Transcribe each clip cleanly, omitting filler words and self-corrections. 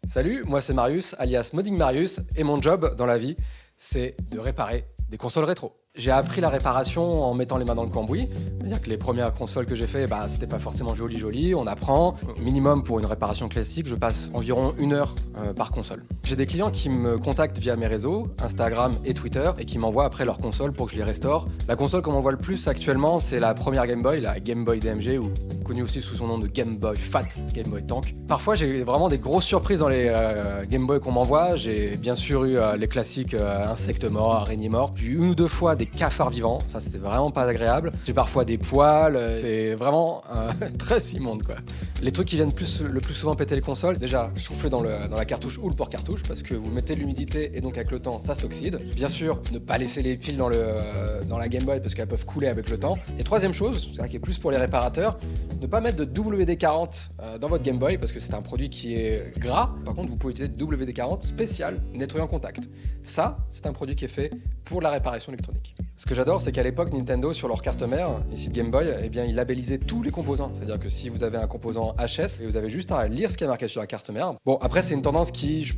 Salut, moi c'est Marius, alias Modding Marius, et mon job dans la vie, c'est de réparer des consoles rétro. J'ai appris la réparation en mettant les mains dans le cambouis. C'est-à-dire que les premières consoles que j'ai fait, c'était pas forcément joli, on apprend. Minimum pour une réparation classique, je passe environ 1 heure par console. J'ai des clients qui me contactent via mes réseaux, Instagram et Twitter, et qui m'envoient après leur console pour que je les restaure. La console qu'on m'envoie le plus actuellement, c'est la première Game Boy, la Game Boy DMG, ou connue aussi sous son nom de Game Boy Fat, Game Boy Tank. Parfois, j'ai vraiment des grosses surprises dans les Game Boy qu'on m'envoie. J'ai bien sûr eu les classiques insectes morts, araignées mortes, puis une ou deux fois des cafards vivants, ça c'était vraiment pas agréable. J'ai parfois des poils, c'est vraiment très immonde quoi. Les trucs qui viennent le plus souvent péter les consoles, déjà souffler dans la cartouche ou le port-cartouche, parce que vous mettez l'humidité et donc avec le temps ça s'oxyde. Bien sûr, ne pas laisser les piles dans la Game Boy parce qu'elles peuvent couler avec le temps. Et troisième chose, c'est ça qui est plus pour les réparateurs, ne pas mettre de WD-40 dans votre Game Boy parce que c'est un produit qui est gras. Par contre, vous pouvez utiliser WD-40 spécial nettoyant contact. Ça, c'est un produit qui est fait pour la réparation électronique. Ce que j'adore, c'est qu'à l'époque, Nintendo, sur leur carte mère, ici de Game Boy, ils labellisaient tous les composants. C'est-à-dire que si vous avez un composant HS, vous avez juste à lire ce qui est marqué sur la carte mère. Bon, après, c'est une tendance qui,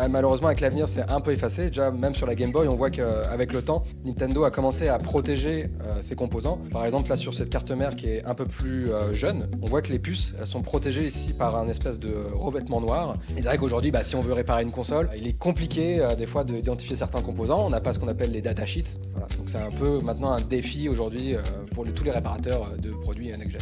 malheureusement, avec l'avenir, c'est un peu effacé. Déjà, même sur la Game Boy, on voit qu'avec le temps, Nintendo a commencé à protéger ses composants. Par exemple, là, sur cette carte mère qui est un peu plus jeune, on voit que les puces, elles sont protégées ici par un espèce de revêtement noir. Et c'est vrai qu'aujourd'hui, si on veut réparer une console, il est compliqué des fois d'identifier certains composants. On n'a pas ce qu'on appelle les datasheets. Voilà. Donc c'est un peu maintenant un défi aujourd'hui pour tous les réparateurs de produits next-gen.